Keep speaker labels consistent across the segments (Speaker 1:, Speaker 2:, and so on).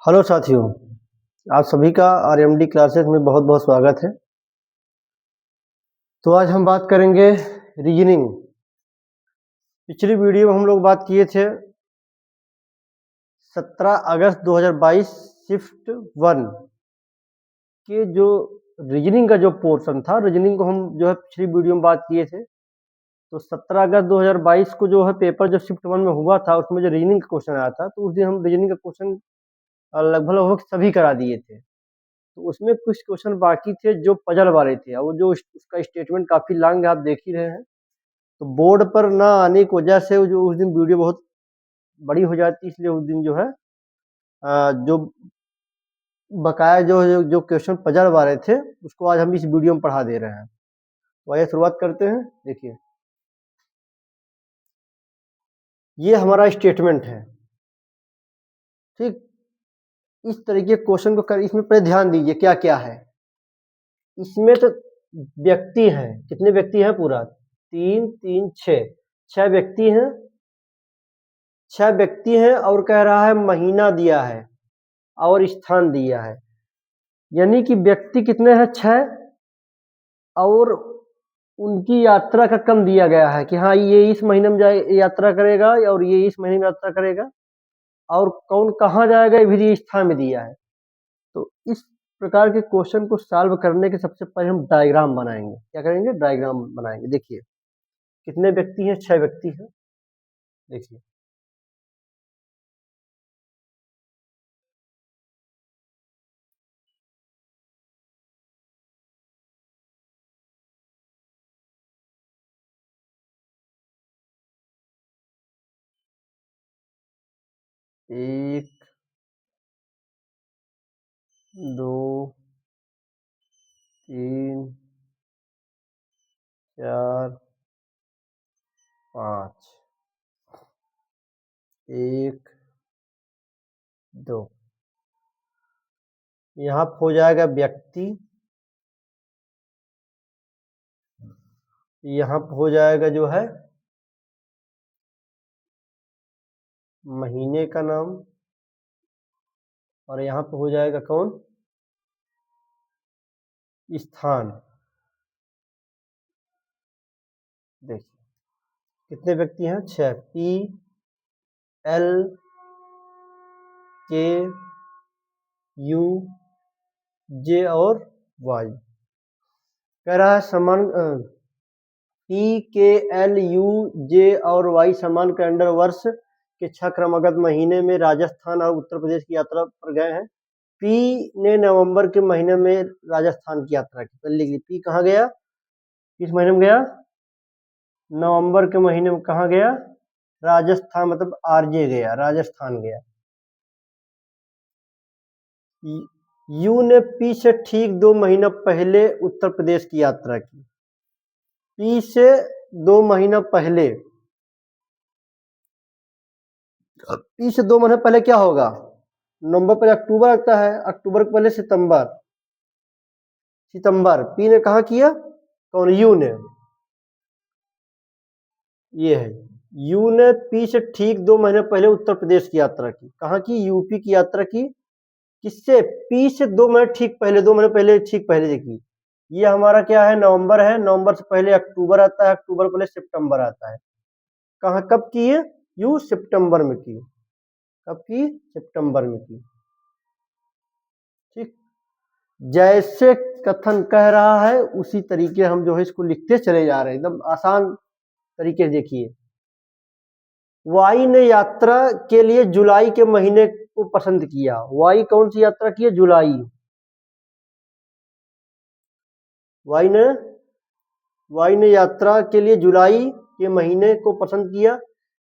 Speaker 1: Hello साथियों, आप सभी का आरएमडी क्लासेस में बहुत बहुत स्वागत है। तो आज हम बात करेंगे रीजनिंग। पिछली वीडियो में हम लोग बात किए थे 17 अगस्त 2022 शिफ्ट 1 के जो रीजनिंग का जो पोर्शन था, रीजनिंग को हम जो है पिछली वीडियो में बात किए थे। तो 17 अगस्त 2022 को जो है पेपर जो शिफ्ट 1 में हुआ था, उसमें जो रीजनिंग का क्वेश्चन आया था, तो उस दिन हम रीजनिंग का क्वेश्चन लगभग लगभग सभी करा दिए थे। तो उसमें कुछ क्वेश्चन बाकी थे जो पजल वाले थे, और वो जो उसका स्टेटमेंट काफ़ी लॉन्ग है, आप देख ही रहे हैं। तो बोर्ड पर ना आने की वजह से जो उस दिन वीडियो बहुत बड़ी हो जाती, इसलिए उस दिन जो है जो बकाया जो क्वेश्चन पजल वाले थे, उसको आज हम इस वीडियो में पढ़ा दे रहे हैं। तो आइए शुरुआत करते हैं। देखिए, ये हमारा स्टेटमेंट है, ठीक। इस तरीके के क्वेश्चन को कर, इसमें पहले ध्यान दीजिए क्या क्या है। इसमें तो व्यक्ति हैं, कितने व्यक्ति हैं? पूरा 3 3 6 व्यक्ति हैं। 6 व्यक्ति हैं और कह रहा है महीना दिया है और स्थान दिया है, यानी कि व्यक्ति कितने हैं? 6, और उनकी यात्रा का क्रम दिया गया है कि हाँ, ये इस महीने में जाए यात्रा करेगा और ये इस महीने में यात्रा करेगा, और कौन कहाँ जाएगा ये भी स्थान में दिया है। तो इस प्रकार के क्वेश्चन को सॉल्व करने के सबसे पहले हम डायग्राम बनाएंगे। क्या करेंगे? डायग्राम बनाएंगे। देखिए, कितने व्यक्ति हैं? 6 व्यक्ति हैं। देखिए, एक, दो, तीन, चार, 5, 1, 2। यहाँ हो जाएगा व्यक्ति, यहाँ हो जाएगा जो है महीने का नाम, और यहाँ पे हो जाएगा कौन? स्थान। देखिए, कितने व्यक्ति हैं? 6। पी, एल, के, यू, जे और वाई। कह रहा है समान पी, के, एल, यू, जे और वाई समान कैलेंडर वर्ष के 6 क्रमागत महीने में राजस्थान और उत्तर प्रदेश की यात्रा पर गए हैं। पी ने नवंबर के महीने में राजस्थान की यात्रा की। पहले लिख ली, पी कहाँ गया? किस महीने में गया? नवंबर के महीने में। कहाँ गया? राजस्थान, मतलब आरजे गया, राजस्थान गया। यू ने पी से ठीक 2 महीना पहले उत्तर प्रदेश की यात्रा की। पी से 2 महीना पहले, पी से 2 महीने पहले क्या होगा? नवंबर पहले अक्टूबर लगता है, अक्टूबर के पहले सितंबर। सितंबर पी ने कहा किया? कौन? यू ने। ये है, यू ने पी से ठीक 2 महीने पहले उत्तर प्रदेश की यात्रा की। कहाँ की? यूपी की यात्रा की। किससे? पी से 2 महीने ठीक पहले, 2 महीने पहले, ठीक पहले। देखिए, ये हमारा क्या है? नवंबर है। नवंबर से पहले अक्टूबर आता है, अक्टूबर पहले सितंबर आता है। कहाँ कब की है? यू सितंबर में की। कब की? सितंबर में की। ठीक, जैसे कथन कह रहा है उसी तरीके हम जो है इसको लिखते चले जा रहे हैं, एकदम आसान तरीके से। देखिए, वाई ने यात्रा के लिए जुलाई के महीने को पसंद किया। वाई कौन सी यात्रा की है? जुलाई। वाई ने यात्रा के लिए जुलाई के महीने को पसंद किया।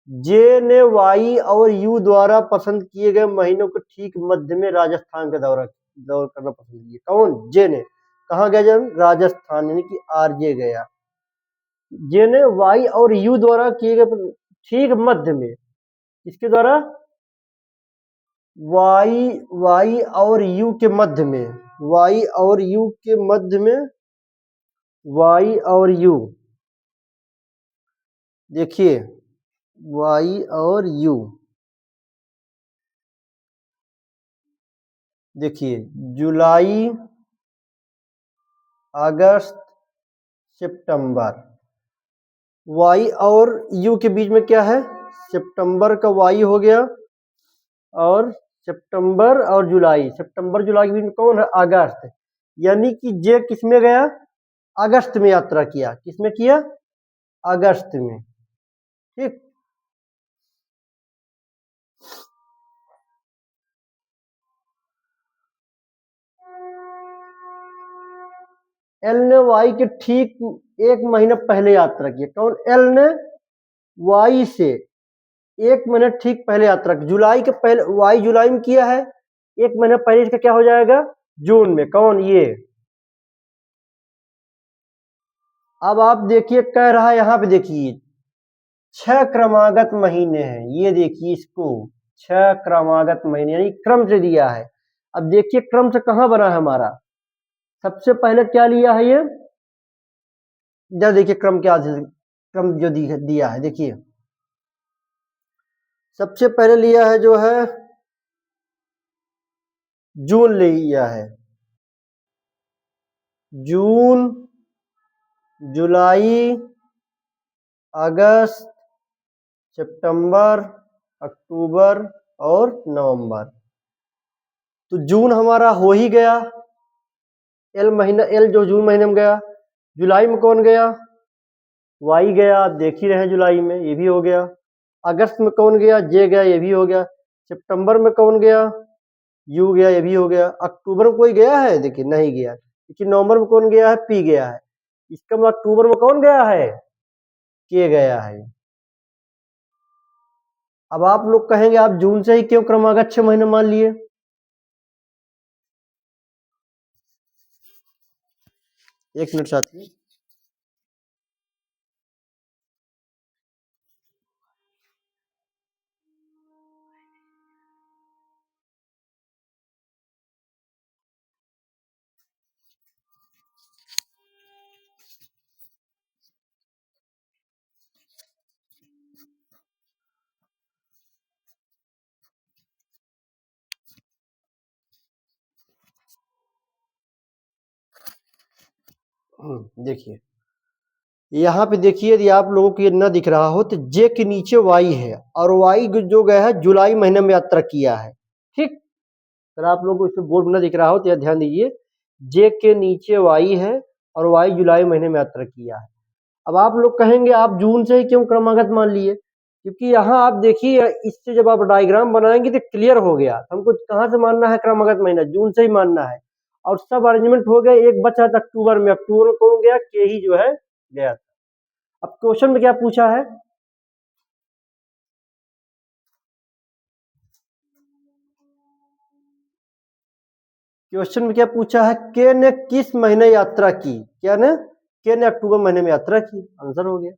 Speaker 1: जे ने वाई और यू द्वारा पसंद किए गए महीनों के ठीक मध्य में राजस्थान का दौरा करना पसंद किया। कौन? जे ने। कहाँ गया जब? राजस्थान, यानी कि आरजे गया। जे ने वाई और यू द्वारा किए गए ठीक मध्य में, किसके द्वारा? वाई और यू के मध्य में, वाई और यू के मध्य में, वाई और यू। देखिए, वाई और यू देखिए जुलाई, अगस्त, सितंबर, वाई और यू के बीच में क्या है, सितंबर का वाई हो गया, और सितंबर और जुलाई, सितंबर जुलाई के बीच में कौन है, अगस्त। यानी कि जे किस में गया, अगस्त में यात्रा किया, किसमें किया, अगस्त में। ठीक, एल ने वाई के ठीक एक महीना पहले यात्रा की। कौन, एल ने वाई से एक महीना ठीक पहले यात्रा की। जुलाई के पहले, वाई जुलाई में किया है, एक महीना पहले इसका क्या हो जाएगा, जून में। कौन, ये। अब आप देखिए, कह रहा है यहां पे, देखिए 6 क्रमागत महीने हैं, ये देखिए इसको, 6 क्रमागत महीने यानी क्रम से दिया है। अब देखिए क्रम से कहां बना है हमारा, सबसे पहले क्या लिया है ये, इधर देखिए क्रम क्या, क्रम जो दिया है, देखिए सबसे पहले लिया है जो है जून लिया है, जून, जुलाई, अगस्त, सितंबर, अक्टूबर और नवंबर। तो जून हमारा हो ही गया, एल महीना, एल जो जून महीने में गया। जुलाई में कौन गया, वाई गया, आप देख ही रहे जुलाई में, ये भी हो गया। अगस्त में कौन गया, जे गया, ये भी हो गया। सितंबर में कौन गया, यू गया, ये भी हो गया। अक्टूबर में कोई गया है, देखिए नहीं गया। लेकिन नवंबर में कौन गया है, पी गया है। इसका मतलब अक्टूबर में कौन गया है, के गया है। अब आप लोग कहेंगे आप जून से ही क्यों क्रमागत 6 महीने मान लिए। एक मिनट साथी, देखिए यहाँ पे देखिए, यदि आप लोगों को ये न दिख रहा हो तो जे के नीचे वाई है, और वाई जो गया है जुलाई महीने में यात्रा किया है। ठीक, अगर आप लोगों को इस बोर्ड में न दिख रहा हो तो यह ध्यान दीजिए, जे के नीचे वाई है और वाई जुलाई महीने में यात्रा किया है। अब आप लोग कहेंगे आप जून से ही क्यों क्रमागत मान लिए, क्योंकि यहाँ आप देखिए, इससे जब आप डायग्राम बनाएंगे तो क्लियर हो गया हमको कहाँ से मानना है, क्रमागत महीना जून से ही मानना है। और सब अरेंजमेंट हो गए, एक बचा था अक्टूबर में, अक्टूबर में कौन गया, के ही जो है गया। अब क्वेश्चन में क्या पूछा है, क्वेश्चन में क्या पूछा है, के ने किस महीने यात्रा की, क्या ने, के ने अक्टूबर महीने में यात्रा की, आंसर हो गया।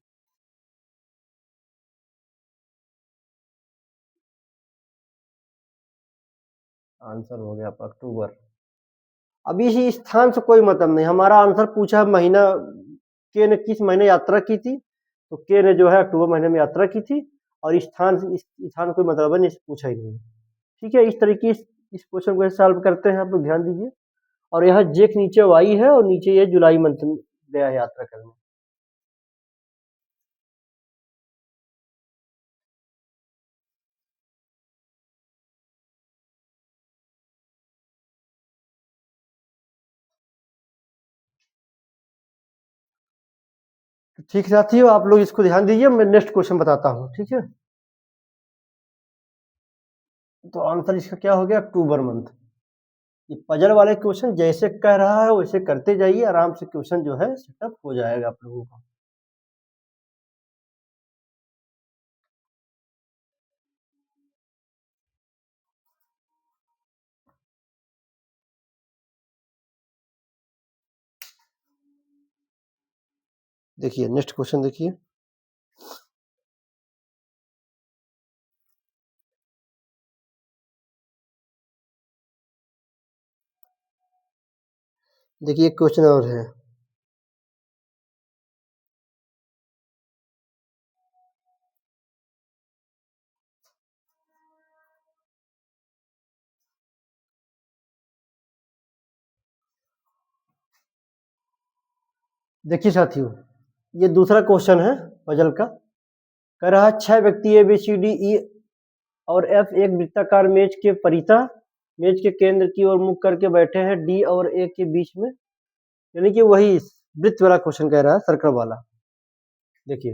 Speaker 1: आंसर हो गया आपका अक्टूबर। अभी ही स्थान से कोई मतलब नहीं, हमारा आंसर पूछा है महीना, के ने किस महीने यात्रा की थी, तो के ने जो है अक्टूबर महीने में यात्रा की थी। और स्थान से, इस स्थान कोई मतलब नहीं, पूछा ही नहीं। ठीक है, इस तरीके से इस क्वेश्चन को सॉल्व करते हैं, आप लोग ध्यान दीजिए। और यहाँ जे के नीचे वाई है और नीचे ये जुलाई मंथ में गया है यात्रा करने। तो ठीक साथियों, आप लोग इसको ध्यान दीजिए, मैं नेक्स्ट क्वेश्चन बताता हूँ, ठीक है। तो आंसर इसका क्या हो गया, अक्टूबर मंथ। ये पजल वाले क्वेश्चन जैसे कह रहा है वैसे करते जाइए, आराम से क्वेश्चन जो है सेटअप हो जाएगा आप लोगों का। देखिए नेक्स्ट क्वेश्चन देखिए, देखिए एक क्वेश्चन और है, देखिए साथियों, ये दूसरा क्वेश्चन है पजल का। कह रहा है 6 व्यक्ति A B C D E और एफ एक वृत्ताकार मेज के परितः मेज के केंद्र की ओर मुख करके बैठे हैं डी और ए के बीच में, यानी कि वही वृत्त वाला क्वेश्चन कह रहा है, सर्कल वाला। देखिए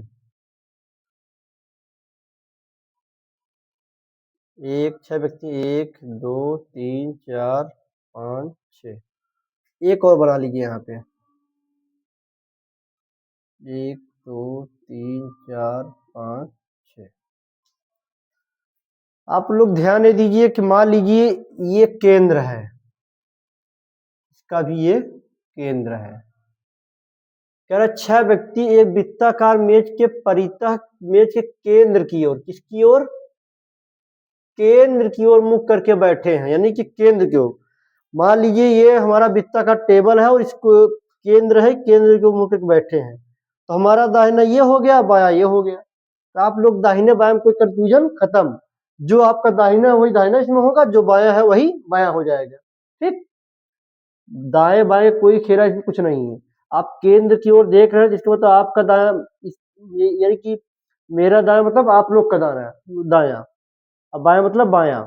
Speaker 1: एक 6 व्यक्ति 1 2 3 4 5 6, एक और बना लीजिए यहाँ पे 1 2 3 4 5 6। आप लोग ध्यान दे दीजिए कि मान लीजिए ये केंद्र है, इसका भी ये केंद्र है। कह रहा 6 व्यक्ति एक वृत्ताकार मेज के परितः मेज के केंद्र की ओर, किसकी ओर? केंद्र की ओर मुख करके बैठे हैं, यानी कि केंद्र की ओर। मान लीजिए ये हमारा वृत्ताकार टेबल है और इसको केंद्र है, केंद्र की ओर मुख करके बैठे हैं, तो हमारा दाहिना ये हो गया, बाया ये हो गया। तो आप लोग दाहिने बाएं में कोई कंफ्यूजन खत्म, जो आपका दाहिना है वही दाहिना इसमें होगा, जो बाया है वही बाया हो जाएगा। ठीक, दाएं बाएं कोई खेला इसमें कुछ नहीं है। आप केंद्र की ओर देख रहे हैं, जिसका मतलब आपका दाया यानी कि मेरा दाया मतलब आप लोग का दाया, दाया, अब बाया मतलब बाया।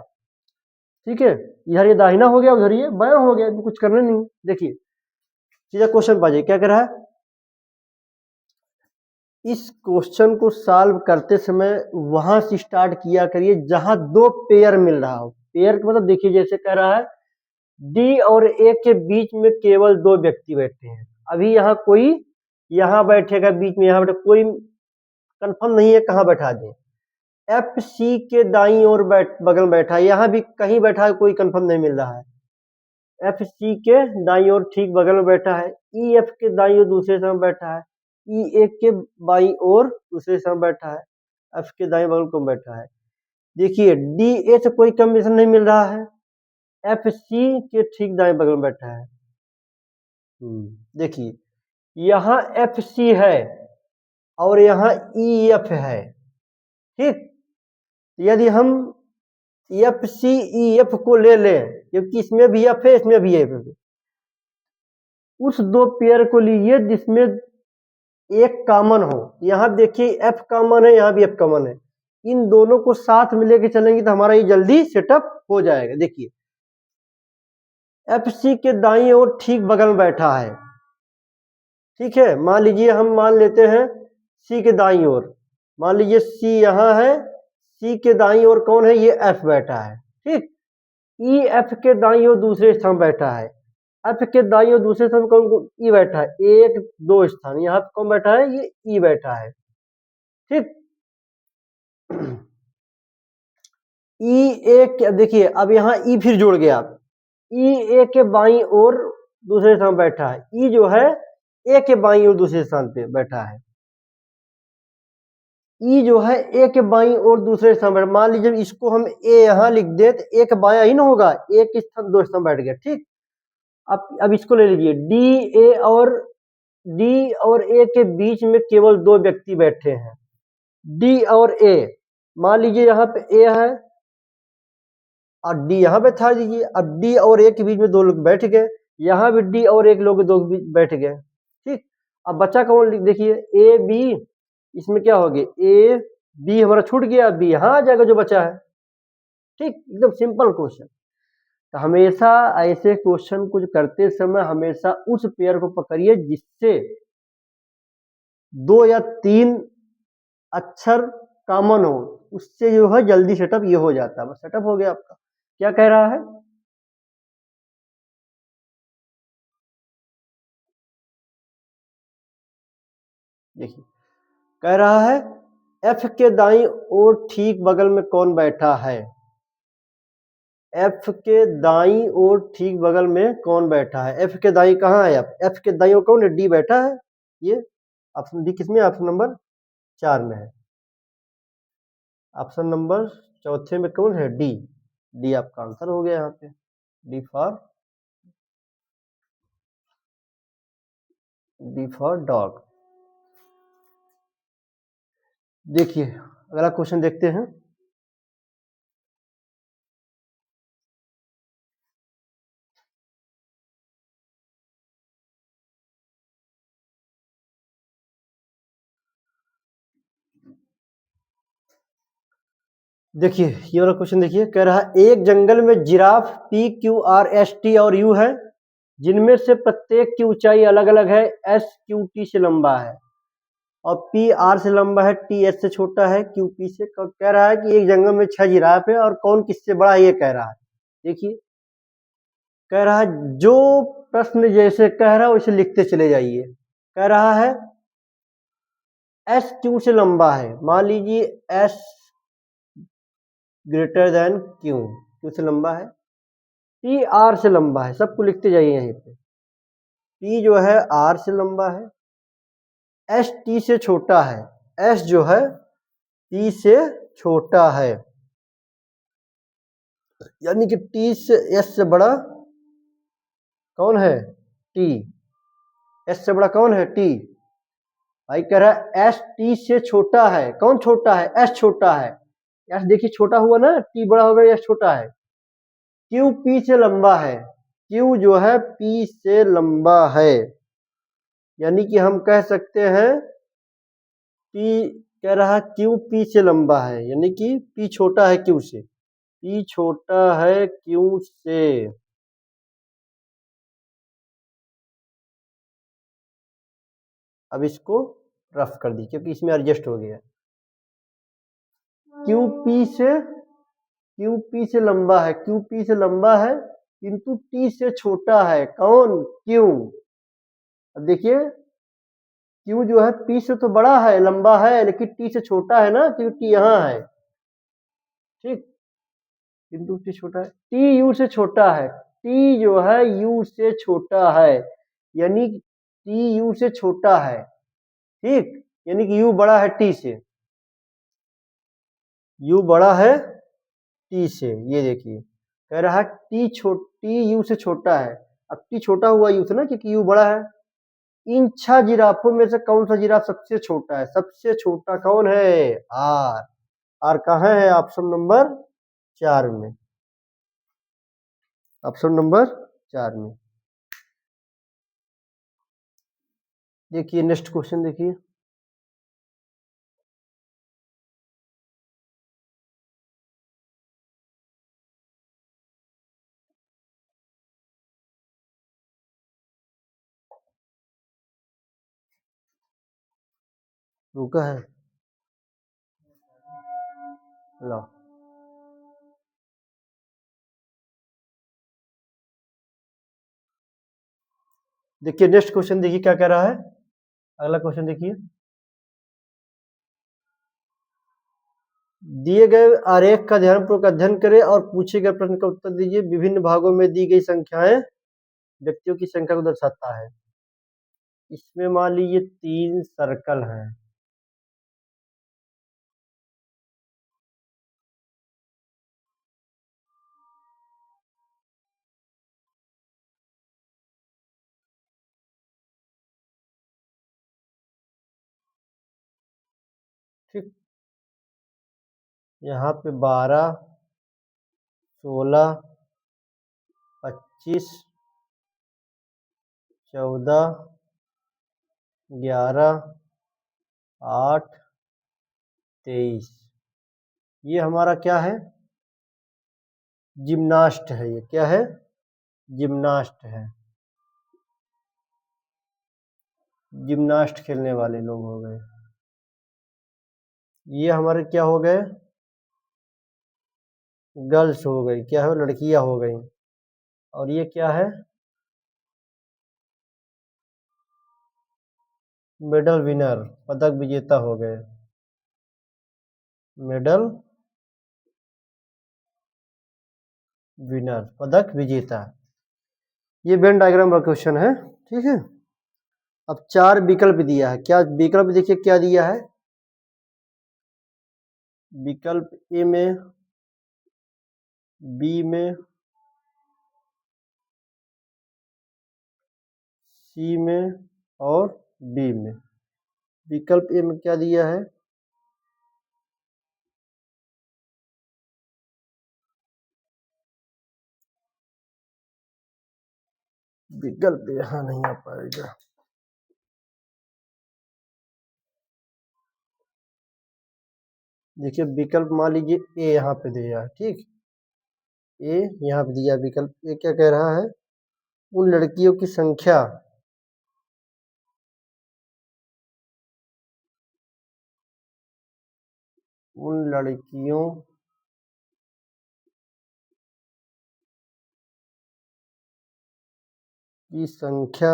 Speaker 1: ठीक है, इधर ये दाहिना हो गया, उधर ये बाया हो गया, कुछ करना नहीं। देखिए सीधा क्वेश्चन पाइए क्या कह रहा है। इस क्वेश्चन को सॉल्व करते समय वहां से स्टार्ट किया करिए जहां दो पेयर मिल रहा हो। पेयर का मतलब देखिए जैसे कह रहा है डी और ए के बीच में केवल दो व्यक्ति बैठे हैं। अभी यहाँ कोई यहाँ बैठेगा बीच में, यहाँ बैठे कोई कंफर्म नहीं है कहाँ बैठा दे। एफ सी के दाईं ओर बगल में बैठा है, यहाँ भी कहीं बैठा है, कोई कंफर्म नहीं मिल रहा है। एफ सी के दाईं ओर ठीक बगल में बैठा है, ई एफ के दाईं ओर दूसरे समय बैठा है, ई ए के बाईं ओर दूसरे समय बैठा है, एफ के दाईं बगल को बैठा है। देखिए डी ए से कोई कम्बिनेशन नहीं मिल रहा है, एफ सी के ठीक दाएं बगल में बैठा है। देखिए यहाँ एफ सी है और यहाँ ई एफ है। ठीक, यदि हम एफ सी ई एफ को ले लें, क्योंकि इसमें भी एफ है इसमें भी एफ है, उस दो पेयर को लीजिए जिसमें एक कॉमन हो। यहाँ देखिए एफ कॉमन है, यहाँ भी एफ कॉमन है, इन दोनों को साथ में लेके चलेंगे तो हमारा ये जल्दी सेटअप हो जाएगा। देखिए एफ सी के दाईं ओर ठीक बगल में बैठा है। ठीक है, मान लीजिए हम मान लेते हैं सी के दाईं ओर, मान लीजिए सी यहाँ है, सी के दाईं ओर कौन है? ये एफ बैठा है। ठीक, ई एफ के दाईं ओर दूसरे स्थान बैठा है, एफ के दाईं ओर दूसरे स्थान कौन? ई बैठा है, एक दो स्थान यहाँ पे कौन बैठा है? ये ई बैठा है। ठीक, ई ए के देखिए अब यहाँ ई फिर जोड़ गया, ई ए के बाईं ओर दूसरे स्थान बैठा है, ई जो है ए के बाईं ओर दूसरे स्थान पे बैठा है, ई जो है ए के बाईं ओर दूसरे स्थान पर। मान लीजिए इसको हम ए यहाँ लिख दे तो एक बाया ही ना होगा, एक स्थान दो स्थान बैठ गया। ठीक, अब इसको ले लीजिए डी और ए के बीच में केवल दो व्यक्ति बैठे हैं, डी और ए। मान लीजिए यहाँ पे ए है और डी यहाँ पे था दीजिए, अब डी और ए के बीच में दो लोग बैठ गए, यहाँ भी डी और एक लोग दो बैठ गए। ठीक, अब बच्चा कौन? देखिए ए बी, इसमें क्या हो गया? ए बी हमारा छूट गया, बी यहाँ आ जाएगा जो बचा है। ठीक, एकदम सिंपल क्वेश्चन। तो हमेशा ऐसे क्वेश्चन कुछ करते समय हमेशा उस पेयर को पकड़िए जिससे दो या तीन अक्षर कॉमन हो, उससे जो है जल्दी सेटअप ये हो जाता है। बस सेटअप हो गया आपका। क्या कह रहा है? देखिए कह रहा है एफ के दाईं ओर ठीक बगल में कौन बैठा है? एफ के दाईं ओर ठीक बगल में कौन बैठा है? एफ के दाईं कहाँ है? एफ के दाईं ओर कौन है? डी बैठा है। ये ऑप्शन डी किसमें? ऑप्शन नंबर 4 में है। ऑप्शन नंबर चौथे में कौन है? डी। डी आपका आंसर हो गया यहाँ पे, डी फॉर डॉग। देखिए अगला क्वेश्चन देखते हैं। देखिए ये वाला क्वेश्चन देखिए, कह रहा है एक जंगल में giraffe P Q R S T और यू है, जिनमें से प्रत्येक की ऊंचाई अलग अलग है, एस क्यू टी से लंबा है और पी आर से लंबा है, टी एस से छोटा है, क्यू पी से। कह रहा है कि एक जंगल में 6 जिराफ है और कौन किससे बड़ा है, ये कह रहा है। देखिए कह रहा है जो प्रश्न जैसे कह रहा है वैसे लिखते चले जाइए। कह रहा है एस क्यू से लंबा है, मान लीजिए S greater than Q, Q से लंबा है, टी आर से लंबा है, सबको लिखते जाइए यहीं पे। टी जो है आर से लंबा है, एस टी से छोटा है, एस जो है टी से छोटा है, यानी कि टी से एस से बड़ा कौन है, टी। एस से बड़ा कौन है, टी। भाई कह रहा है एस टी से छोटा है, कौन छोटा है, एस छोटा है। एस देखिए छोटा हुआ ना, टी बड़ा होगा, एस छोटा है। क्यू पी से लंबा है, क्यू जो है पी से लंबा है, यानी कि हम कह सकते हैं कि कह रहा क्यू पी से लंबा है, यानी कि पी छोटा है क्यू से, पी छोटा है क्यू से। अब इसको रफ कर दी क्योंकि इसमें एडजस्ट हो गया। क्यू पी से लंबा है, क्यू पी से लंबा है किंतु टी से छोटा है, कौन, क्यू। अब देखिए क्यू जो है पी से तो बड़ा है, लंबा है, लेकिन टी से छोटा है ना, क्योंकि टी यहाँ है, ठीक, किंतु टी छोटा है। टी यू से छोटा है, टी जो है यू से छोटा है, यानी टी यू से छोटा है, ठीक, यानी कि यू बड़ा है टी से, यू बड़ा है टी से। ये देखिए कह रहा है टी यू से छोटा है। अब टी छोटा हुआ यू से ना, क्योंकि यू बड़ा है। इन 6 जिराफों में से कौन सा जिराफ सबसे छोटा है, सबसे छोटा कौन है, आर। आर कहाँ है, ऑप्शन नंबर 4 में, ऑप्शन नंबर 4 में। देखिए नेक्स्ट क्वेश्चन देखिए, रुका है, लो देखिए नेक्स्ट क्वेश्चन देखिए क्या कह रहा है। अगला क्वेश्चन देखिए, दिए गए आरेख का ध्यानपूर्वक अध्ययन करें और पूछे गए प्रश्न का उत्तर दीजिए। विभिन्न भागों में दी गई संख्याएं व्यक्तियों की संख्या को दर्शाता है। इसमें मान लीजिए 3 सर्कल हैं, ठीक, यहाँ पे 12, 16, 25, 14, 11, 8, 23, ये हमारा क्या है, जिम्नास्ट है। ये क्या है, जिम्नास्ट है, जिम्नास्ट खेलने वाले लोग हो गए। ये हमारे क्या हो गए, गर्ल्स हो गई, क्या है, लड़कियां हो गई। और ये क्या है, मेडल विनर, पदक विजेता हो गए, मेडल विनर, पदक विजेता। ये वेन डायग्राम का क्वेश्चन है, ठीक है। अब 4 विकल्प दिया है, क्या विकल्प देखिए क्या दिया है। विकल्प ए में, बी में, सी में और डी में। विकल्प ए में क्या दिया है, विकल्प यहाँ नहीं आ पाएगा। देखिए विकल्प मान लीजिए ए यहाँ पे दिया है, ठीक, ए यहाँ पे दिया विकल्प ए, क्या कह रहा है, उन लड़कियों की संख्या उन लड़कियों की संख्या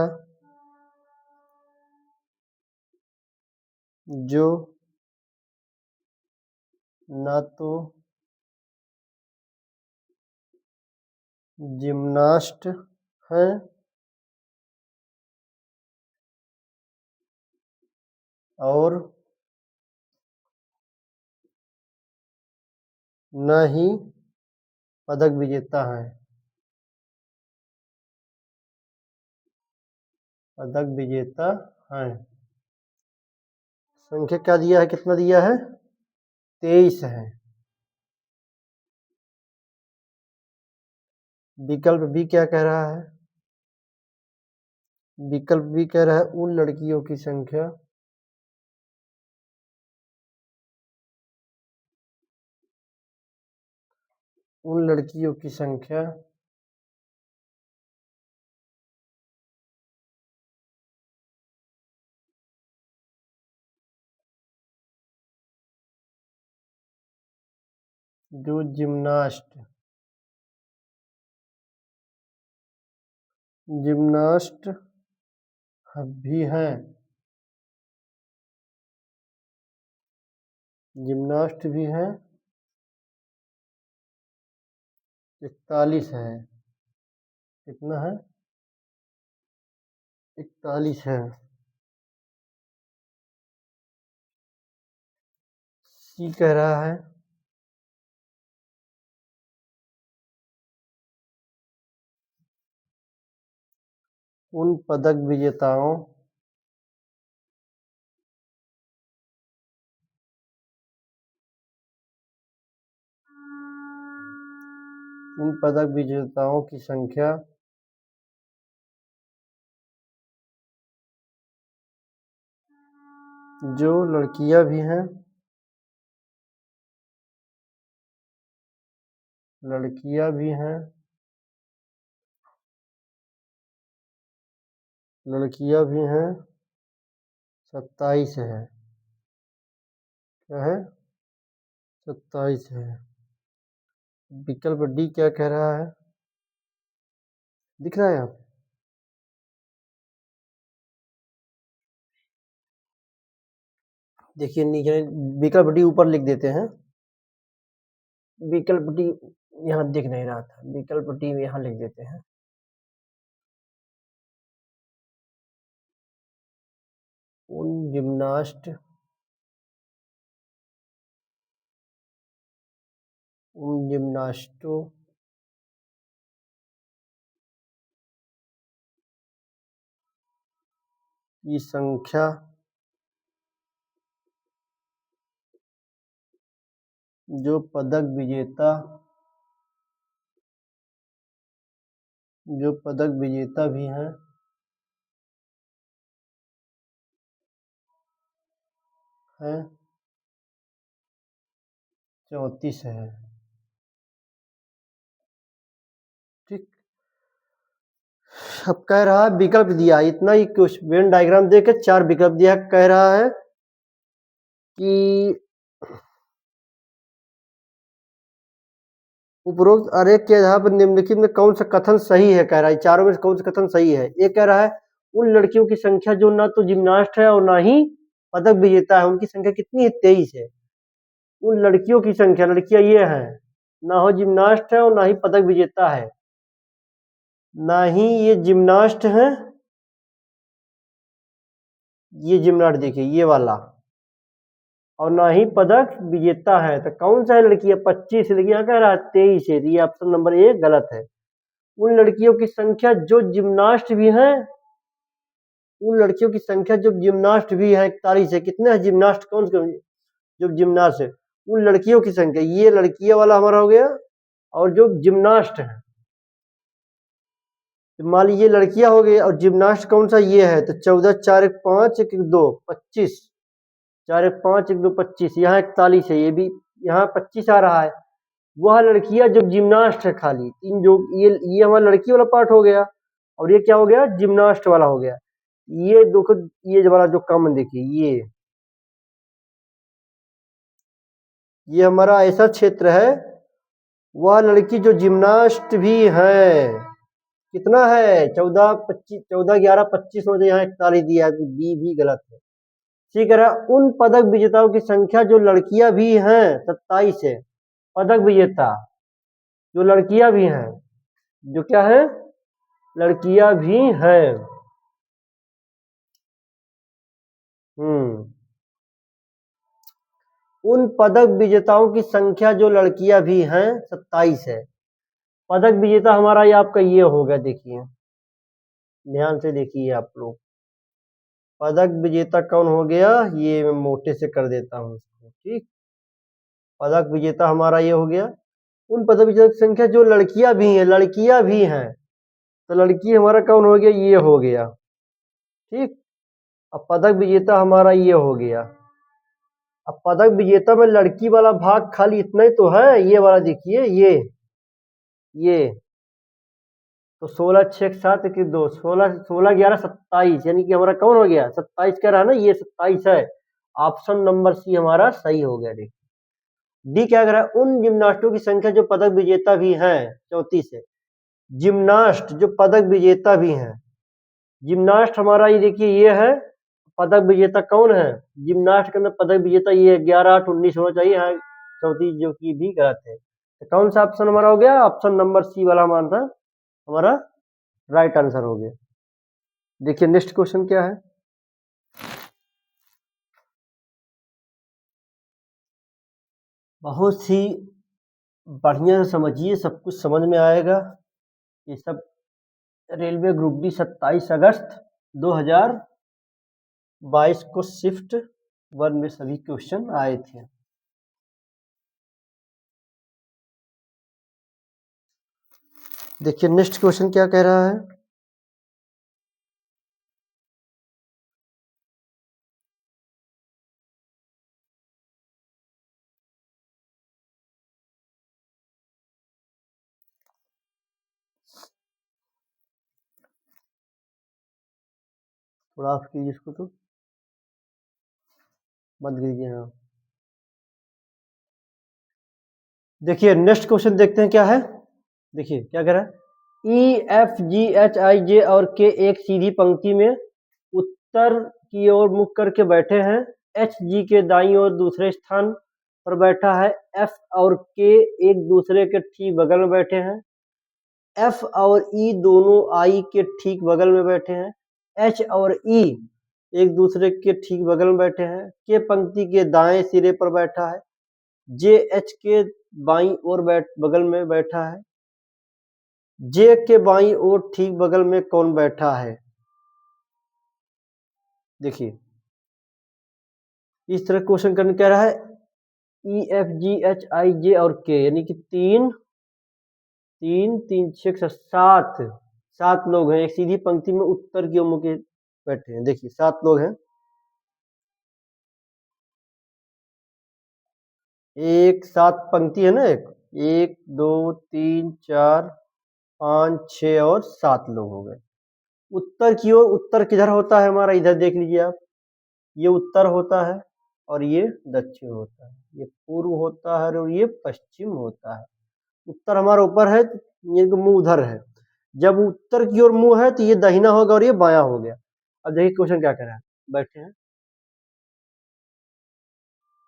Speaker 1: जो ना तो जिम्नास्ट हैं और न ही पदक विजेता हैं। पदक विजेता हैं। संख्या क्या दिया है, कितना दिया है, 23 है। विकल्प बी क्या कह रहा है, विकल्प बी कह रहा है उन लड़कियों की संख्या उन लड़कियों की संख्या जो जिम्नास्ट भी हैं, जिम्नास्ट भी हैं, 41 है। कितना है, 41 है। सी कह रहा है उन पदक विजेताओं की संख्या जो लड़कियां भी हैं, लड़कियां भी हैं, लड़कियां भी हैं, 27 है। क्या है, 27 है। विकल्प डी क्या कह रहा है, दिख रहा है यहाँ पे, देखिए नीचे विकल्प डी ऊपर लिख देते हैं। विकल्प डी यहाँ दिख नहीं रहा था, विकल्प डी यहाँ लिख देते हैं। उन जिम्नास्टों की संख्या जो पदक विजेता भी हैं, हैं 34 है। ठीक, अब कह रहा है विकल्प दिया है, इतना ही कुछ वेन डायग्राम देकर 4 विकल्प दिया है। कह रहा है कि उपरोक्त आरेख के आधार पर निम्नलिखित में कौन सा कथन सही है, कह रहा है चारों में से कौन सा कथन सही है। ये कह रहा है उन लड़कियों की संख्या जो ना तो जिम्नास्ट है और ना ही पदक विजेता है, उनकी संख्या कितनी है, 23 है। उन लड़कियों की संख्या, लड़कियां ये है, ना हो जिम्नास्ट है और ना ही पदक विजेता है, ना ही ये जिम्नास्ट है, ये जिम्नास्ट देखिए ये वाला, और ना ही पदक विजेता है। तो कौन सा है लड़की है, 25 लड़कियां, कह रहा है 23 है। ये ऑप्शन नंबर ए गलत है। उन लड़कियों की संख्या जो जिम्नास्ट भी हैं, उन लड़कियों की संख्या जो जिम्नास्ट भी है 41 है। कितने हैं जिम्नास्ट, कौन से जो जिम्नास्ट है, उन लड़कियों की संख्या, ये लड़कियां वाला हमारा हो गया, और जो जिम्नास्ट है, तो मान लीजिए लड़कियां हो गई और जिम्नास्ट कौन सा ये है, तो 14 4 1 5 1 2 25। 4 एक 5 1 2 25, यहाँ 41 है, ये भी यहाँ 25 आ रहा है। वह लड़कियां जो जिम्नास्ट है खाली तीन, जो ये हमारा लड़की वाला पार्ट हो गया, और ये क्या हो गया, जिम्नास्ट वाला हो गया। ये देखो, ये वाला जो कॉमन देखिए, ये हमारा ऐसा क्षेत्र है, वह लड़की जो जिम्नास्ट भी है। कितना है, 14 25, 14 11 25 हो जाए, यहाँ 41 दिया, बी भी गलत है। ठीक है, उन पदक विजेताओं की संख्या जो लड़कियां भी हैं 27 है। पदक विजेता जो लड़कियां भी हैं, जो क्या है, लड़कियां भी हैं। उन पदक विजेताओं की संख्या जो लड़कियां भी हैं 27 है। पदक विजेता हमारा ये आपका ये हो गया, देखिए ध्यान से देखिए आप लोग, पदक विजेता कौन हो गया, ये मैं मोटे से कर देता हूं इसको, ठीक। पदक विजेता हमारा ये हो गया, उन पदक विजेता की संख्या जो लड़कियां भी हैं, लड़कियां भी हैं, तो लड़की हमारा कौन हो गया, ये हो गया, ठीक। अब पदक विजेता हमारा ये हो गया। अब पदक विजेता में लड़की वाला भाग खाली इतना ही तो है, ये वाला देखिए, ये तो 16 6 7 1 2 16 16 11 27, यानी कि हमारा कौन हो गया, 27 कह रहा है ना, ये 27 है। ऑप्शन नंबर सी हमारा सही हो गया। देखिए डी क्या कह रहा है, उन जिम्नास्टों की संख्या जो पदक विजेता भी हैं 34 है। जिम्नास्ट जो पदक विजेता भी हैं, जिम्नास्ट हमारा ये देखिए, ये है पदक विजेता कौन है, जिम्नास्ट के अंदर पदक विजेता ये 11 8 19 होना चाहिए, यहाँ 34 जो कि भी गलत है। तो कौन सा ऑप्शन हमारा हो गया, ऑप्शन नंबर सी वाला हमारा हमारा राइट आंसर हो गया। देखिए नेक्स्ट क्वेश्चन क्या है, बहुत ही बढ़िया से समझिए, सब कुछ समझ में आएगा। ये सब रेलवे ग्रुप डी 27 अगस्त 2022 को शिफ्ट 1 में सभी क्वेश्चन आए थे। देखिए नेक्स्ट क्वेश्चन क्या कह रहा है, थोड़ा ऑफ कीजिए इसको, तो बंद कीजिए। हाँ देखिए नेक्स्ट क्वेश्चन देखते हैं क्या है। देखिए क्या कह रहा है, E F G H I जे और के एक सीधी पंक्ति में उत्तर की ओर मुख करके बैठे हैं। एच जी के दाईं ओर दूसरे स्थान पर बैठा है। एफ और के एक दूसरे के ठीक बगल में बैठे हैं। एफ और ई दोनों आई के ठीक बगल में बैठे हैं। एच और ई एक दूसरे के ठीक बगल में बैठे हैं। के पंक्ति के दाएं सिरे पर बैठा है। जे एच के बाईं ओर बगल में बैठा है। जे के बाईं ओर ठीक बगल में कौन बैठा है। देखिए इस तरह क्वेश्चन करने कह रहा है, E F G H I जे और के, यानी कि तीन तीन तीन छह 7 लोग हैं, एक सीधी पंक्ति में उत्तर की ओर मुख के बैठे हैं। देखिए 7 लोग हैं, एक 7 पंक्ति है ना, एक 1 2 3 4 5 6 और 7 लोग हो गए। उत्तर की ओर, उत्तर किधर होता है हमारा, इधर देख लीजिए आप, ये उत्तर होता है और ये दक्षिण होता है, ये पूर्व होता है और ये पश्चिम होता है। उत्तर हमारा ऊपर है, ये मुंह उधर है। जब उत्तर की ओर मुंह है तो ये दाहिना होगा और ये बायां हो गया। अब देखिए क्वेश्चन क्या कर रहा है, बैठे हैं,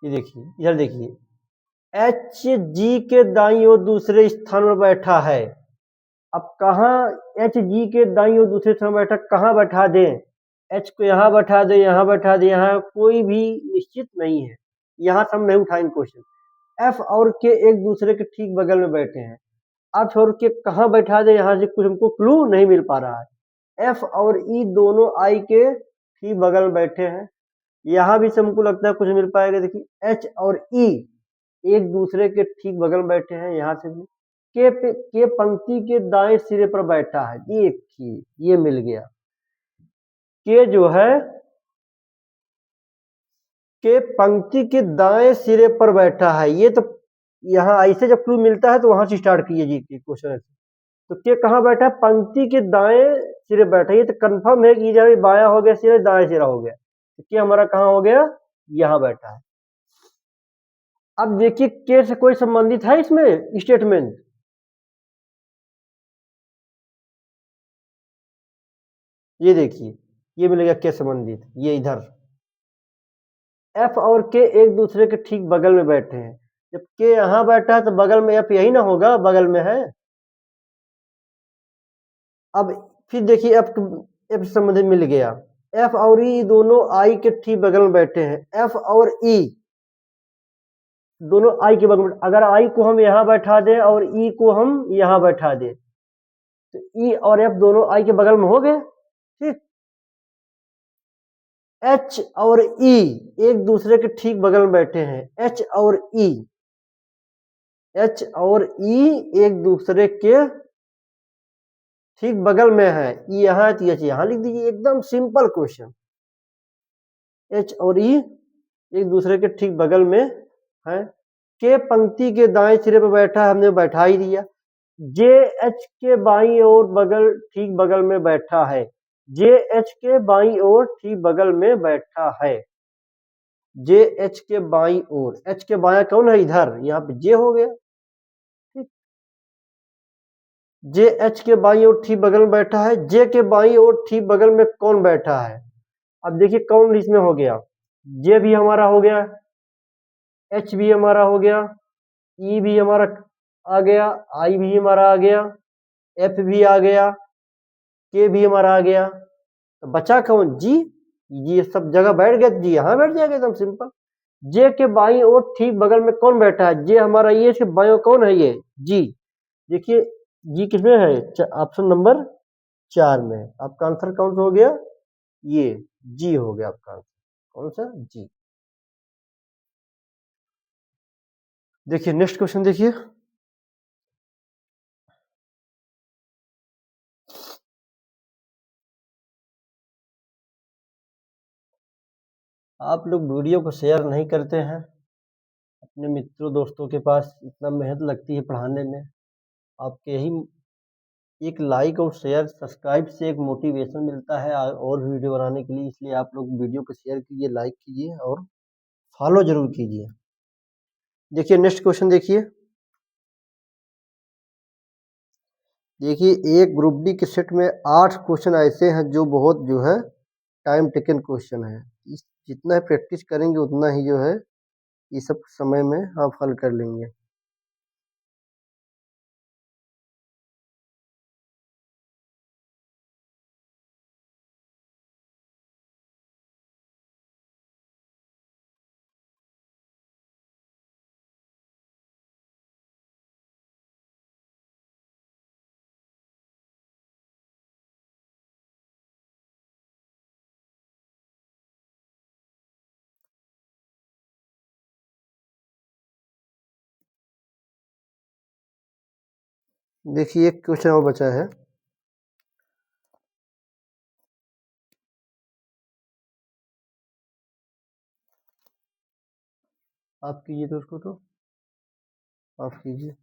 Speaker 1: ये देखिए इधर देखिए, एच जी के दाईं ओर दूसरे स्थान पर बैठा है। अब कहाँ एच जी के दाईं ओर दूसरे स्थान पर बैठा, कहाँ बैठा दें, एच को यहाँ बैठा दे, यहाँ बैठा दे, यहाँ कोई भी निश्चित नहीं है, यहाँ से हम नहीं उठाएंगे क्वेश्चन। एफ और के एक दूसरे के ठीक बगल में बैठे हैं। एफ और के कहाँ बैठा दे, यहाँ से कुछ हमको क्लू नहीं मिल पा रहा है। एफ और ई दोनों आई के ठीक बगल में बैठे हैं, यहाँ भी से हमको लगता है कुछ मिल पाएगा। देखिए एच और ई एक दूसरे के ठीक बगल में बैठे हैं, यहाँ से भी के पंक्ति के दाएं सिरे पर बैठा है। देखिए ये मिल गया, के जो है के पंक्ति के दाएं सिरे पर बैठा है। ये तो यहाँ ऐसे जब क्लू मिलता है तो वहां से स्टार्ट कीजिए जी क्वेश्चन ऐसे। तो के कहाँ बैठा है? पंक्ति के दाएं सिरे बैठा है। ये तो कंफर्म है कि ये बाया हो गया सिरा, दाएं सिरा हो गया। तो के हमारा कहाँ हो गया? यहाँ बैठा है। अब देखिए के से कोई संबंधित है इसमें स्टेटमेंट? ये देखिए ये मिलेगा के संबंधित, ये इधर एफ और के एक दूसरे के ठीक बगल में बैठे हैं। जब के यहां बैठा है तो बगल में एफ यही ना होगा, बगल में है। अब फिर देखिए एफ संबंधित मिल गया। एफ और ई दोनों आई के ठीक बगल में बैठे हैं। एफ और ई दोनों आई के बगल में, अगर आई को हम यहां बैठा दें और ई को हम यहां बैठा दें तो ई और एफ दोनों आई के बगल में हो गए। ठीक, एच और ई एक दूसरे के ठीक बगल में बैठे हैं। एच और ई एक दूसरे के ठीक बगल में है। ई यहाँ है तो एच यहाँ लिख दीजिए, एकदम सिंपल क्वेश्चन। एच और ई एक दूसरे के ठीक बगल में है। के पंक्ति के दाएं सिरे पर बैठा है, हमने बैठा ही दिया। जे एच के बाईं ओर बगल ठीक बगल में बैठा है। जे एच के बाईं ओर ठीक बगल में बैठा है। जे एच के बाईं ओर, एच के बाया कौन है? इधर, यहाँ पे जे हो गया। ठीक, जे एच के बाईं ओर ठीक बगल में बैठा है। जे के बाईं ओर ठीक बगल में कौन बैठा है? अब देखिए कौन इसमें हो गया? जे भी हमारा हो गया, एच भी हमारा हो गया, ई भी हमारा आ गया, आई भी हमारा आ गया, एफ भी आ गया, के भी हमारा आ गया। तो बचा कौन? जी। ये सब जगह बैठ गया, जी यहाँ बैठ जाएगा, एकदम सिंपल। जे के बाईं ओर ठीक बगल में कौन बैठा है? जे हमारा, ये इसके बाईं ओर कौन है? ये जी। देखिए जी किसमें है? ऑप्शन नंबर 4 में। आपका आंसर कौन सा हो गया? ये जी हो गया आपका आंसर। कौन सा? जी। देखिए नेक्स्ट क्वेश्चन देखिए। आप लोग वीडियो को शेयर नहीं करते हैं अपने मित्रों दोस्तों के पास, इतना मेहनत लगती है पढ़ाने में। आपके ही एक लाइक और शेयर सब्सक्राइब से एक मोटिवेशन मिलता है और भी वीडियो बनाने के लिए। इसलिए आप लोग वीडियो को शेयर कीजिए, लाइक कीजिए और फॉलो जरूर कीजिए। देखिए नेक्स्ट क्वेश्चन देखिए। देखिए एक ग्रुप डी के सेट में 8 क्वेश्चन ऐसे हैं जो बहुत जो है टाइम टेकन क्वेश्चन है। जितना प्रैक्टिस करेंगे उतना ही जो है ये सब समय में आप हल कर लेंगे। देखिए एक क्वेश्चन और बचा है। आप कीजिए तो उसको, तो आप कीजिए।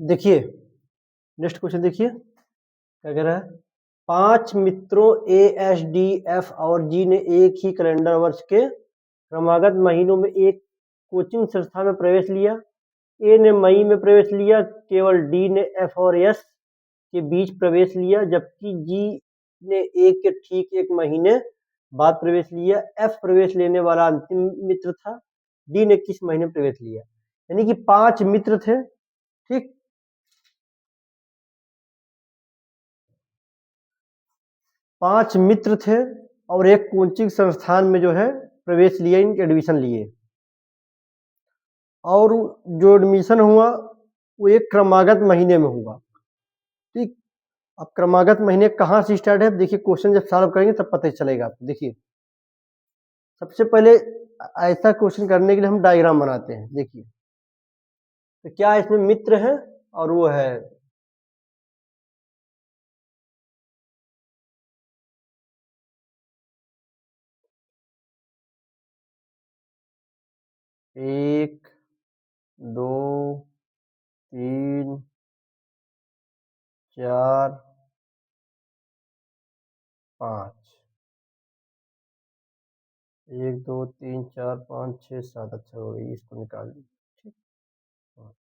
Speaker 1: देखिए नेक्स्ट क्वेश्चन देखिए क्या कह रहा है। 5 मित्रों ए एस डी एफ और जी ने एक ही कैलेंडर वर्ष के क्रमागत महीनों में एक कोचिंग संस्था में प्रवेश लिया। ए ने मई में प्रवेश लिया, केवल डी ने एफ और एस के बीच प्रवेश लिया, जबकि जी ने ए के ठीक एक महीने बाद प्रवेश लिया। एफ प्रवेश लेने वाला अंतिम मित्र था। डी ने किस महीने प्रवेश लिया? यानी कि 5 मित्र थे। ठीक, 5 मित्र थे और एक कोचिंग संस्थान में जो है प्रवेश लिया, इनके एडमिशन लिए। और जो एडमिशन हुआ वो एक क्रमागत महीने में हुआ। ठीक, अब क्रमागत महीने कहाँ से स्टार्ट है? देखिए क्वेश्चन जब सॉल्व करेंगे तब पता चलेगा आपको। देखिए सबसे पहले ऐसा क्वेश्चन करने के लिए हम डायग्राम बनाते हैं। देखिए तो क्या इसमें मित्र है और वो है 1 2 3 4 5 1 2 3 4 5 6 7 अच्छा हो गई, इसको निकाल लीजिए। ठीक। हाँ।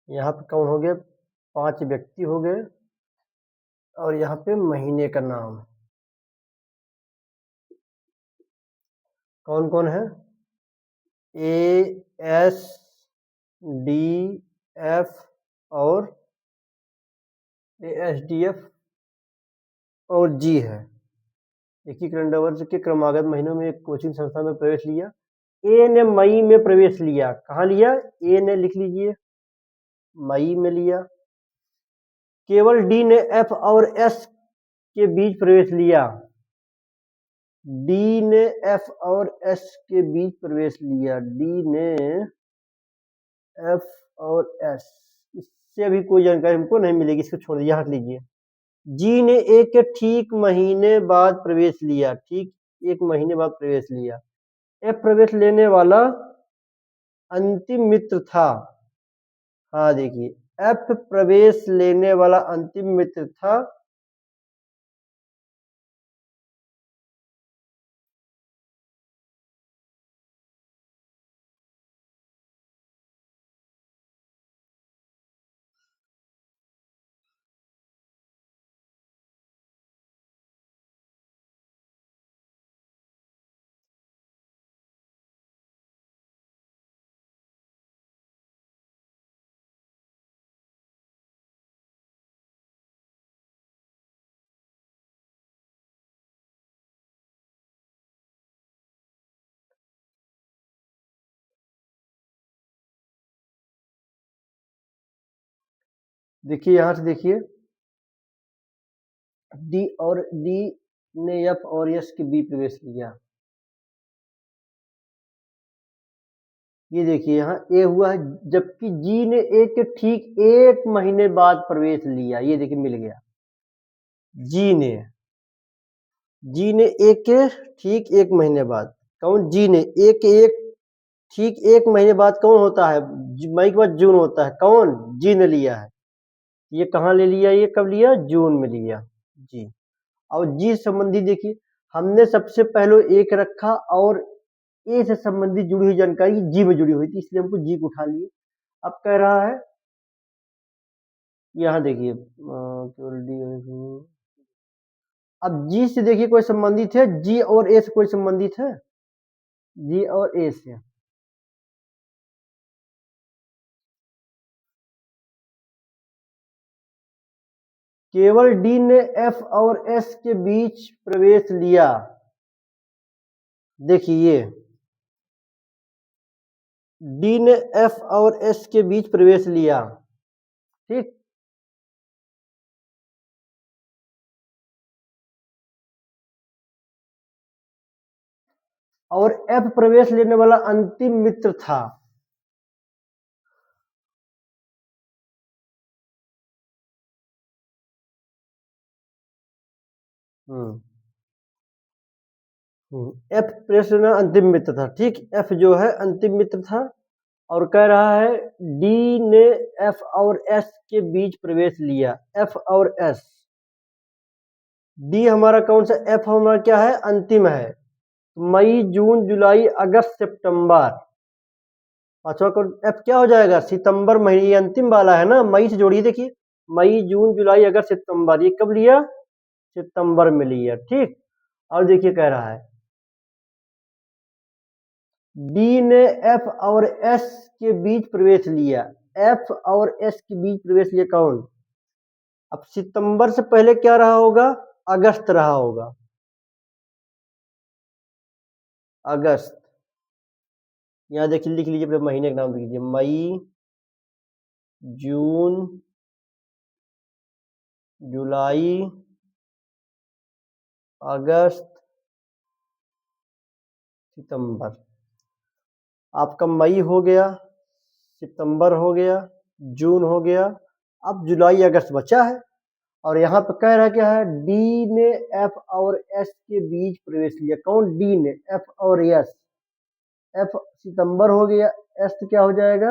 Speaker 1: यहाँ पे कौन हो गए? 5 व्यक्ति हो गए और यहाँ पे महीने का नाम कौन कौन है? A S D F और ASDF और G है। एक ही कैलेंडर के क्रमागत महीनों में एक कोचिंग संस्था में प्रवेश लिया। ए ने मई में प्रवेश लिया। कहाँ लिया? ए ने लिख लीजिए, मई में लिया। केवल डी ने एफ और एस के बीच प्रवेश लिया। डी ने एफ और एस के बीच प्रवेश लिया। डी ने एफ और एस, इससे अभी कोई जानकारी हमको नहीं मिलेगी, इसको छोड़ दीजिए, हट लीजिए। जी ने ए के ठीक महीने बाद प्रवेश लिया। ठीक 1 महीने बाद प्रवेश लिया। एफ प्रवेश लेने वाला अंतिम मित्र था। हाँ देखिए, एफ प्रवेश लेने वाला अंतिम मित्र था। देखिए यहां से देखिए, डी ने एफ और एस के बी प्रवेश लिया। ये देखिए यहाँ ए हुआ है, जबकि जी ने ए के ठीक 1 महीने बाद प्रवेश लिया। ये देखिए मिल गया। जी ने ए के ठीक 1 महीने बाद, कौन? जी ने ए के ठीक 1 महीने बाद कौन होता है? मई के बाद जून होता है। कौन? जी ने लिया है। ये कहाँ ले लिया? ये कब लिया? जून में लिया। जी। और जी संबंधी देखिए, हमने सबसे पहले एक रखा और ए से संबंधित जुड़ी हुई जानकारी जी में जुड़ी हुई थी, इसलिए हमको जी को उठा लिए। अब कह रहा है, यहाँ देखिए अब जी से देखिए कोई संबंधित है? जी और ए से कोई संबंधित है? जी और ए से केवल डी ने एफ और एस के बीच प्रवेश लिया। देखिए डी ने एफ और एस के बीच प्रवेश लिया। ठीक। और एफ प्रवेश लेने वाला अंतिम मित्र था। एफ प्रवेश लेना अंतिम मित्र था। ठीक, एफ जो है अंतिम मित्र था और कह रहा है डी ने एफ और एस के बीच प्रवेश लिया। एफ और एस, डी हमारा कौन सा? एफ हमारा क्या है? अंतिम है। मई जून जुलाई अगस्त सितंबर, पांचवा कौन? एफ क्या हो जाएगा? सितंबर महीने, ये अंतिम वाला है ना, मई से जोड़िए। देखिए मई जून जुलाई अगस्त सितंबर, ये कब लिया? सितंबर में लिया। ठीक। और देखिए कह रहा है डी ने एफ और एस के बीच प्रवेश लिया। एफ और एस के बीच प्रवेश लिया कौन? अब सितंबर से पहले क्या रहा होगा? अगस्त रहा होगा। अगस्त, यहाँ देखिए लिख लीजिए, अपने महीने का नाम लिख लीजिए, मई जून जुलाई अगस्त सितंबर। आपका मई हो गया, सितंबर हो गया, जून हो गया, अब जुलाई अगस्त बचा है। और यहाँ पे कह रहा क्या है, डी ने एफ और एस के बीच प्रवेश लिया। कौन? डी ने। एफ और एस, एफ सितंबर हो गया, एस तो क्या हो जाएगा?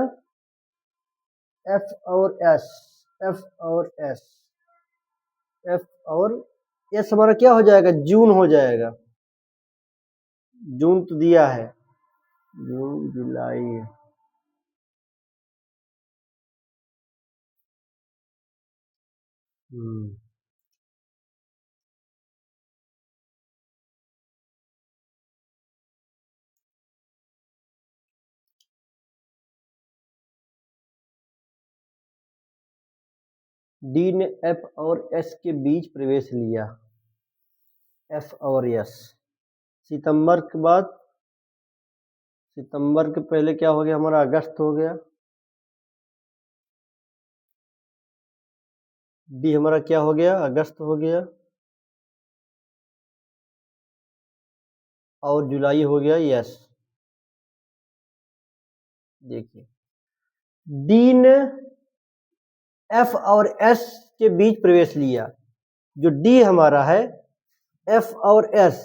Speaker 1: एफ और एस, एफ और एस, एफ और एस हमारा क्या हो जाएगा? जून हो जाएगा। जून तो दिया है, जून जुलाई, डी ने एफ और एस के बीच प्रवेश लिया। एफ और एस सितंबर के बाद, सितंबर के पहले क्या हो गया हमारा? अगस्त हो गया। डी हमारा क्या हो गया? अगस्त हो गया। और जुलाई हो गया। यस, देखिए डी ने एफ और एस के बीच प्रवेश लिया। जो डी हमारा है, एफ और एस,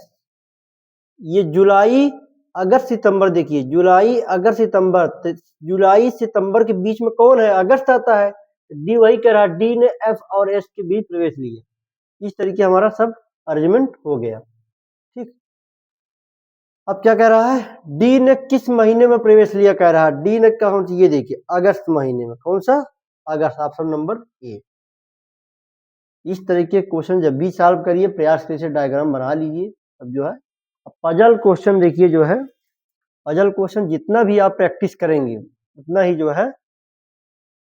Speaker 1: ये जुलाई अगस्त सितंबर, देखिए जुलाई अगस्त सितंबर, तो जुलाई सितंबर के बीच में कौन है? अगस्त आता है। डी वही कह रहा है, डी ने एफ और एस के बीच प्रवेश लिया। इस तरीके हमारा सब अरेंजमेंट हो गया। ठीक, अब क्या कह रहा है? डी ने किस महीने में प्रवेश लिया? कह रहा है डी ने कौन सी, ये देखिए अगस्त महीने में। कौन सा? अगस्त, ऑप्शन नंबर ए। इस तरीके के क्वेश्चन जब भी सॉल्व करिए, प्रयास करिए डायग्राम बना लीजिए। अब जो है, अब पजल क्वेश्चन देखिए, जो है पजल क्वेश्चन जितना भी आप प्रैक्टिस करेंगे उतना ही जो है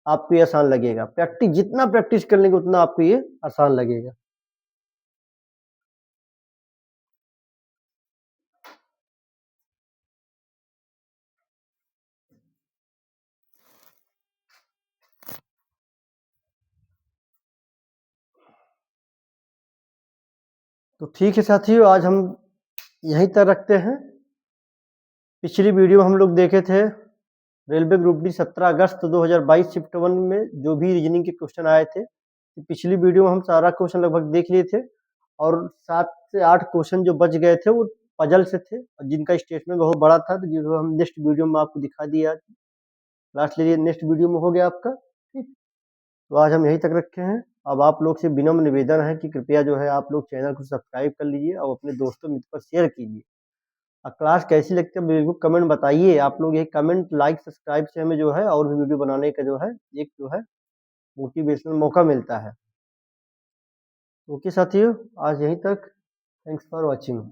Speaker 1: आपको ये आसान लगेगा। प्रैक्टिस जितना प्रैक्टिस कर लेंगे उतना आपको ये आसान लगेगा। तो ठीक है साथियों, आज हम यहीं तक रखते हैं। पिछली वीडियो में हम लोग देखे थे रेलवे ग्रुप डी 17 अगस्त 2022 शिफ्ट 1 में जो भी रीजनिंग के क्वेश्चन आए थे। तो पिछली वीडियो में हम सारा क्वेश्चन लगभग देख लिए थे, और 7 से 8 क्वेश्चन जो बच गए थे वो पजल से थे, और जिनका स्टेटमेंट बहुत बड़ा था, तो जो हम नेक्स्ट वीडियो में आपको दिखा दिया। लास्ट लीजिए, नेक्स्ट वीडियो में हो गया आपका। ठीक, तो आज हम यहीं तक रखे हैं। अब आप लोग से विनम्र निवेदन है कि कृपया जो है आप लोग चैनल को सब्सक्राइब कर लीजिए और अपने दोस्तों मित्र पर शेयर कीजिए। और क्लास कैसी लगती है बिल्कुल कमेंट बताइए। आप लोग ये कमेंट, लाइक, सब्सक्राइब से हमें जो है और भी वीडियो बनाने का जो है एक जो है मोटिवेशनल मौका मिलता है। ओके साथियों, आज यहीं तक। Thanks for watching.